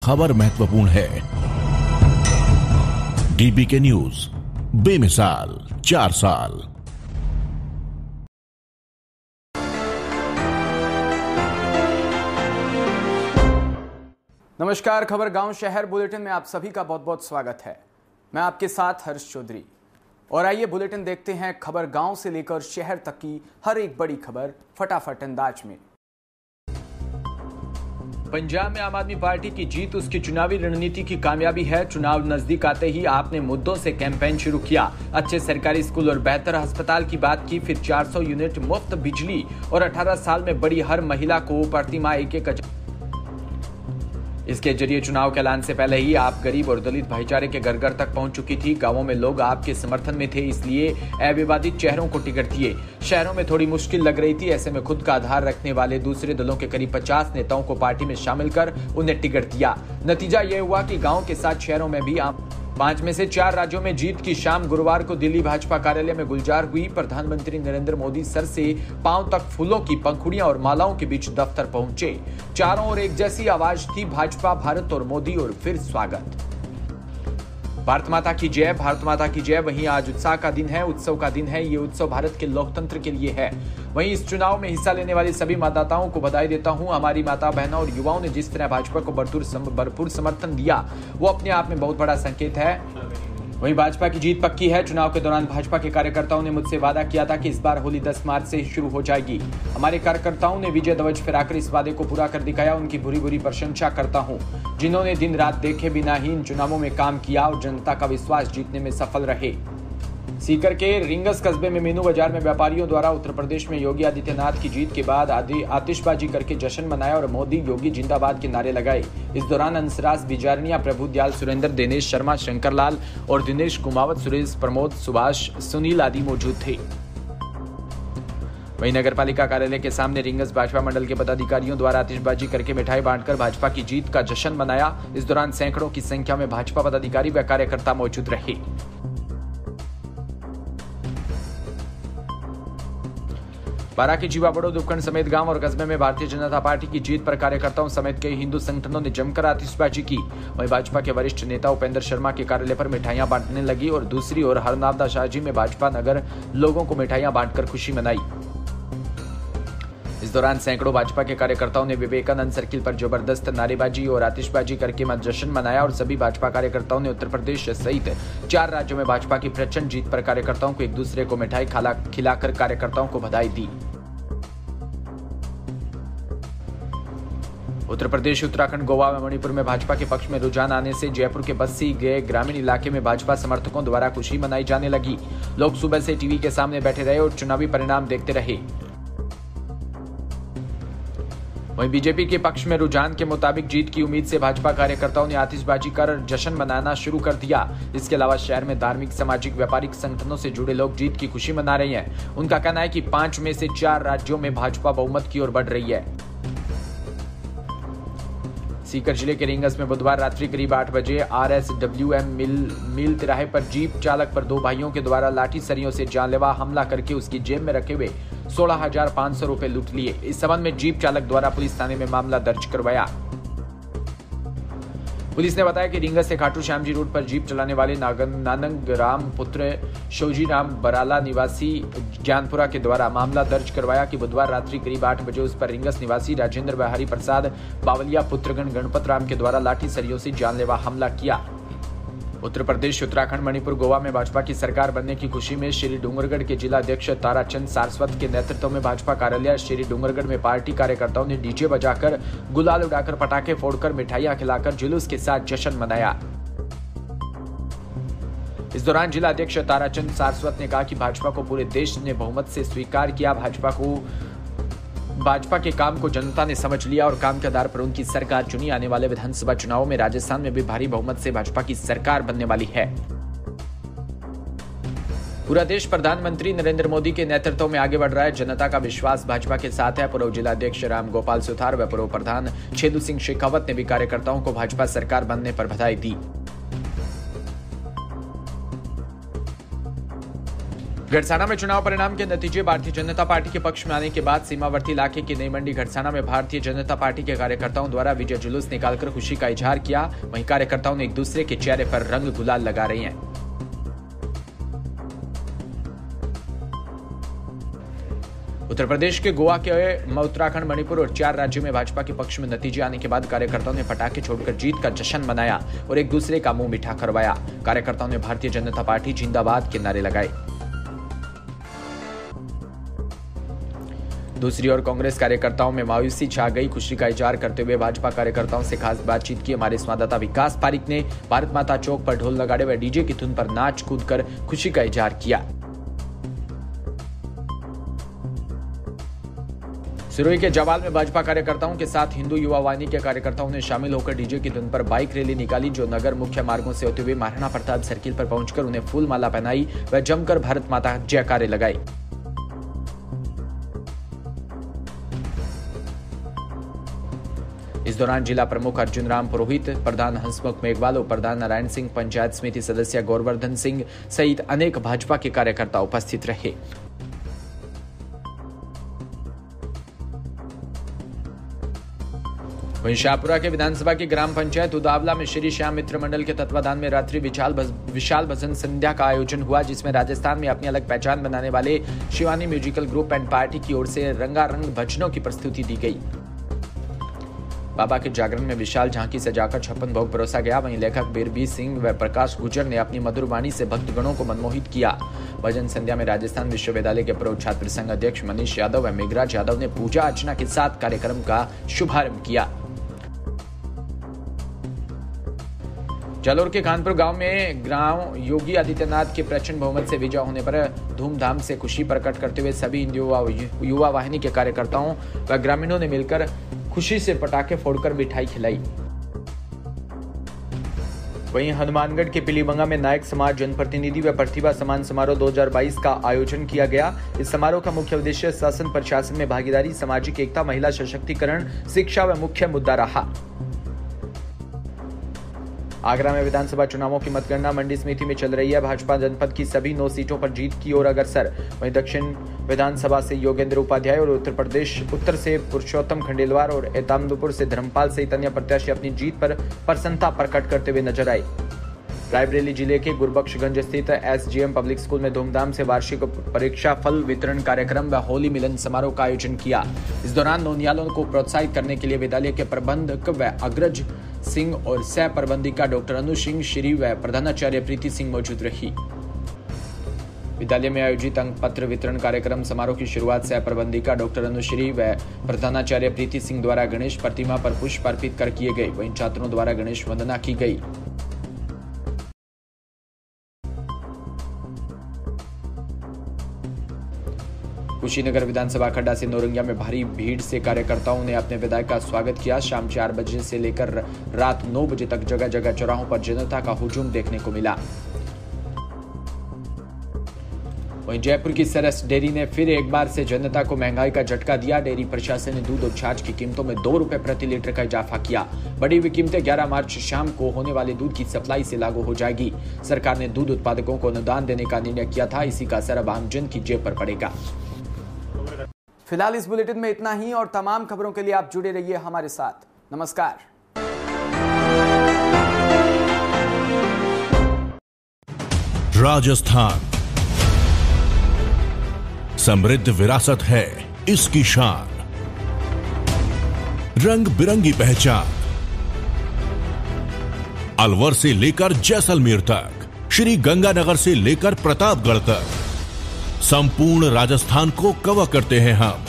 खबर महत्वपूर्ण है। डीबी के न्यूज, बेमिसाल 4 साल। नमस्कार, खबर गांव शहर बुलेटिन में आप सभी का बहुत बहुत स्वागत है। मैं आपके साथ हर्ष चौधरी और आइए बुलेटिन देखते हैं खबर गांव से लेकर शहर तक की हर एक बड़ी खबर फटाफट अंदाज में। पंजाब में आम आदमी पार्टी की जीत उसकी चुनावी रणनीति की कामयाबी है। चुनाव नजदीक आते ही आपने मुद्दों से कैंपेन शुरू किया। अच्छे सरकारी स्कूल और बेहतर अस्पताल की बात की, फिर 400 यूनिट मुफ्त बिजली और 18 साल में बड़ी हर महिला को प्रतिमाह एक इसके जरिए चुनाव के ऐलान से पहले ही आप गरीब और दलित भाईचारे के घर घर तक पहुंच चुकी थी। गांवों में लोग आपके समर्थन में थे, इसलिए अविवादित चेहरों को टिकट दिए। शहरों में थोड़ी मुश्किल लग रही थी, ऐसे में खुद का आधार रखने वाले दूसरे दलों के करीब 50 नेताओं को पार्टी में शामिल कर उन्हें टिकट दिया। नतीजा यह हुआ कि गाँव के साथ शहरों में भी 5 में से 4 राज्यों में जीत की शाम गुरुवार को दिल्ली भाजपा कार्यालय में गुलजार हुई। प्रधानमंत्री नरेंद्र मोदी सर से पांव तक फूलों की पंखुड़ियां और मालाओं के बीच दफ्तर पहुंचे। चारों ओर एक जैसी आवाज थी, भाजपा, भारत और मोदी और फिर स्वागत। भारत माता की जय, भारत माता की जय। वहीं आज उत्साह का दिन है, उत्सव का दिन है। ये उत्सव भारत के लोकतंत्र के लिए है। वहीं इस चुनाव में हिस्सा लेने वाली सभी मतदाताओं को बधाई देता हूं। हमारी माता बहनों और युवाओं ने जिस तरह भाजपा को भरपूर समर्थन दिया, वो अपने आप में बहुत बड़ा संकेत है। वहीं भाजपा की जीत पक्की है। चुनाव के दौरान भाजपा के कार्यकर्ताओं ने मुझसे वादा किया था कि इस बार होली 10 मार्च से ही शुरू हो जाएगी। हमारे कार्यकर्ताओं ने विजय ध्वज फहराकर इस वादे को पूरा कर दिखाया। उनकी बुरी बुरी प्रशंसा करता हूं, जिन्होंने दिन रात देखे बिना ही इन चुनावों में काम किया और जनता का विश्वास जीतने में सफल रहे। सीकर के रिंगस कस्बे में मीनू बाजार में व्यापारियों द्वारा उत्तर प्रदेश में योगी आदित्यनाथ की जीत के बाद आतिशबाजी करके जश्न मनाया और मोदी योगी जिंदाबाद के नारे लगाए। इस दौरान हंसराज बिजारनिया, प्रभु दयाल, सुरेंद्र, दिनेश शर्मा, शंकरलाल और दिनेश कुमावत, सुरेश, प्रमोद, सुभाष, सुनील आदि मौजूद थे। वहीं नगरपालिका कार्यालय के सामने रिंगस भाजपा मंडल के पदाधिकारियों द्वारा आतिशबाजी करके मिठाई बांटकर भाजपा की जीत का जश्न मनाया। इस दौरान सैकड़ों की संख्या में भाजपा पदाधिकारी व कार्यकर्ता मौजूद रहे। बारा के जीवा बड़ो, उपखंड समेत गांव और कस्बे में भारतीय जनता पार्टी की जीत पर कार्यकर्ताओं समेत कई हिंदू संगठनों ने जमकर आतिशबाजी की। वहीं भाजपा के वरिष्ठ नेता उपेंद्र शर्मा के कार्यालय पर मिठाइयां बांटने लगी और दूसरी ओर हरनावदा शाहजी में भाजपा नगर लोगों को मिठाइयां बांटकर खुशी मनाई। इस दौरान सैकड़ों भाजपा के कार्यकर्ताओं ने विवेकानंद सर्किल पर जबरदस्त नारेबाजी और आतिशबाजी करके जश्न मनाया और सभी भाजपा कार्यकर्ताओं ने उत्तर प्रदेश सहित 4 राज्यों में भाजपा की प्रचंड जीत पर कार्यकर्ताओं को एक दूसरे को मिठाई खिलाकर कार्यकर्ताओं को बधाई दी। उत्तर प्रदेश, उत्तराखंड, गोवा व मणिपुर में भाजपा के पक्ष में रुझान आने से जयपुर के बस्सी गए ग्रामीण इलाके में भाजपा समर्थकों द्वारा खुशी मनाई जाने लगी। लोग सुबह से टीवी के सामने बैठे रहे और चुनावी परिणाम देखते रहे। वहीं बीजेपी के पक्ष में रुझान के मुताबिक जीत की उम्मीद से भाजपा कार्यकर्ताओं ने आतिशबाजी कर जश्न मनाना शुरू कर दिया। इसके अलावा शहर में धार्मिक, सामाजिक, व्यापारिक संगठनों से जुड़े लोग जीत की खुशी मना रहे हैं। उनका कहना है कि 5 में से 4 राज्यों में भाजपा बहुमत की ओर बढ़ रही है। सीकर जिले के रिंगस में बुधवार रात्रि करीब 8 बजे RSWM मिल तिराहे पर जीप चालक पर 2 भाइयों के द्वारा लाठी सरियों से जानलेवा हमला करके उसकी जेब में रखे हुए 16,500 रुपए लूट लिए। इस संबंध में जीप चालक द्वारा पुलिस थाने में मामला दर्ज करवाया। पुलिस ने बताया कि रिंगस से खाटू श्याम जी रोड पर जीप चलाने वाले नानंग राम पुत्र शोजी राम बराला निवासी ज्ञानपुरा के द्वारा मामला दर्ज करवाया कि बुधवार रात्रि करीब 8 बजे उस पर रिंगस निवासी राजेंद्र व हरि प्रसाद बावलिया पुत्रगण गणपत राम के द्वारा लाठी सरियों से जानलेवा हमला किया। उत्तर प्रदेश, उत्तराखंड, मणिपुर, गोवा में भाजपा की सरकार बनने की खुशी में श्री डूंगरगढ़ के जिला अध्यक्ष ताराचंद सारस्वत के नेतृत्व में भाजपा कार्यालय श्री डूंगरगढ़ में पार्टी कार्यकर्ताओं ने डीजे बजाकर, गुलाल उड़ाकर, पटाखे फोड़कर, मिठाइयां खिलाकर जुलूस के साथ जश्न मनाया। इस दौरान जिला अध्यक्ष ताराचंद सारस्वत ने कहा कि भाजपा को पूरे देश ने बहुमत से स्वीकार किया। भाजपा के काम को जनता ने समझ लिया और काम के आधार पर उनकी सरकार चुनी। आने वाले विधानसभा चुनावों में राजस्थान में भी भारी बहुमत से भाजपा की सरकार बनने वाली है। पूरा देश प्रधानमंत्री नरेंद्र मोदी के नेतृत्व में आगे बढ़ रहा है। जनता का विश्वास भाजपा के साथ है। पूर्व जिला अध्यक्ष राम गोपाल सुथार व पूर्व प्रधान छेदू सिंह शेखावत ने भी कार्यकर्ताओं को भाजपा सरकार बनने पर बधाई दी। घड़साना में चुनाव परिणाम के नतीजे भारतीय जनता पार्टी के पक्ष में आने के बाद सीमावर्ती इलाके की नई मंडी घड़साना में भारतीय जनता पार्टी के कार्यकर्ताओं द्वारा विजय जुलूस निकालकर खुशी का इजहार किया। वहीं कार्यकर्ताओं ने एक दूसरे के चेहरे पर रंग गुलाल लगा रहे हैं। उत्तर प्रदेश के गोवा के उत्तराखंड, मणिपुर और 4 राज्यों में भाजपा के पक्ष में नतीजे आने के बाद कार्यकर्ताओं ने पटाखे छोड़कर जीत का जश्न मनाया और एक दूसरे का मुंह मीठा करवाया। कार्यकर्ताओं ने भारतीय जनता पार्टी जिंदाबाद के नारे लगाए। दूसरी ओर कांग्रेस कार्यकर्ताओं में मायूसी छा गई। खुशी का इजहार करते हुए भाजपा कार्यकर्ताओं से खास बातचीत की हमारे संवाददाता विकास पारिक ने भारत माता चौक पर ढोल लगाड़े व डीजे की धुन पर नाच कूद कर खुशी का इजहार किया। सिरोही के जवाल में भाजपा कार्यकर्ताओं के साथ हिंदू युवा वाहिनी के कार्यकर्ताओं ने शामिल होकर डीजे की धुन पर बाइक रैली निकाली, जो नगर मुख्य मार्गों से होते हुए महाराणा प्रताप सर्किल पर पहुंचकर उन्हें फूल माला पहनाई व जमकर भारत माता जयकारे लगाई। इस दौरान जिला प्रमुख अर्जुन राम पुरोहित, प्रधान हंसमुख मेघवाल और प्रधान नारायण सिंह, पंचायत समिति सदस्य गौरवर्धन सिंह सहित अनेक भाजपा के कार्यकर्ता उपस्थित रहे। वहीं शाहपुरा के विधानसभा की ग्राम पंचायत उदावला में श्री श्याम मित्र मंडल के तत्वाधान में रात्रि विशाल भजन संध्या का आयोजन हुआ, जिसमें राजस्थान में अपनी अलग पहचान बनाने वाले Shivani musical group and party की ओर से रंगारंग भजनों की प्रस्तुति दी गई। बाबा के जागरण में विशाल झांकी सजाकर 56 भोग परोसा गया। वहीं लेखक बीरबीर सिंह व प्रकाश गुर्जर ने अपनी मधुर वाणी से भक्तगणों को मनमोहित किया। भजन संध्या में राजस्थान विश्वविद्यालय के पूर्व छात्र संघ अध्यक्ष मनीष यादव व मेघराज यादव ने पूजा अर्चना के साथ कार्यक्रम का शुभारंभ किया। जालोर के खानपुर गांव में गांव योगी आदित्यनाथ के प्रचंड बहुमत से विजय होने पर धूमधाम से खुशी प्रकट करते हुए सभी हिंदू युवा वाहिनी के कार्यकर्ताओं व ग्रामीणों ने मिलकर खुशी से पटाखे फोड़कर मिठाई खिलाई। वहीं हनुमानगढ़ के पिलीबंगा में नायक समाज जनप्रतिनिधि व प्रतिभा सम्मान समारोह 2022 का आयोजन किया गया। इस समारोह का मुख्य उद्देश्य शासन प्रशासन में भागीदारी, सामाजिक एकता, महिला सशक्तिकरण, शिक्षा व मुख्य मुद्दा रहा। आगरा में विधानसभा चुनावों की मतगणना मंडी समिति में चल रही है। भाजपा जनपद की सभी 9 सीटों पर जीत की ओर अग्रसर। वहीं दक्षिण विधानसभा से योगेंद्र उपाध्याय और उत्तर से पुरुषोत्तम खंडेलवाल और एताम्बुपुर से धर्मपाल सहित अन्य प्रत्याशी अपनी जीत पर प्रसन्नता प्रकट करते हुए नजर आए। रायबरेली जिले के गुरबख्शगंज स्थित एसजीएम पब्लिक स्कूल में धूमधाम से वार्षिक परीक्षा फल वितरण कार्यक्रम व होली मिलन समारोह का आयोजन किया। इस दौरान नौनियालों को प्रोत्साहित करने के लिए विद्यालय के प्रबंधक व अग्रज सिंह और सह प्रबंधिका डॉक्टर अनु सिंह श्री व प्रधानाचार्य प्रीति सिंह मौजूद रही। विद्यालय में आयोजित अंक पत्र वितरण कार्यक्रम समारोह की शुरुआत सह प्रबंधिका डॉक्टर अनुश्री व प्रधानाचार्य प्रीति सिंह द्वारा गणेश प्रतिमा पर पुष्प अर्पित कर किए गए। वहीं छात्रों द्वारा गणेश वंदना की गई। कुशीनगर विधानसभा खड्डा से नौरंगिया में भारी भीड़ से कार्यकर्ताओं ने अपने विधायक का स्वागत किया। शाम 4 बजे से लेकर रात 9 बजे तक जगह जगह चौराहों पर जनता का हुजूम देखने को मिला। वहीं जयपुर की सरस डेयरी ने फिर एक बार से जनता को महंगाई का झटका दिया। डेयरी प्रशासन ने दूध और छाछ की कीमतों में 2 रुपए प्रति लीटर का इजाफा किया। बढ़ी हुई कीमतें 11 मार्च शाम को होने वाले दूध की सप्लाई से लागू हो जाएगी। सरकार ने दूध उत्पादकों को अनुदान देने का निर्णय किया था। इसी का असर अब आमजन की जेब पर पड़ेगा। फिलहाल इस बुलेटिन में इतना ही और तमाम खबरों के लिए आप जुड़े रहिए हमारे साथ। नमस्कार। राजस्थान समृद्ध विरासत है इसकी शान, रंग बिरंगी पहचान। अलवर से लेकर जैसलमेर तक, श्री गंगानगर से लेकर प्रतापगढ़ तक, संपूर्ण राजस्थान को कवर करते हैं हम।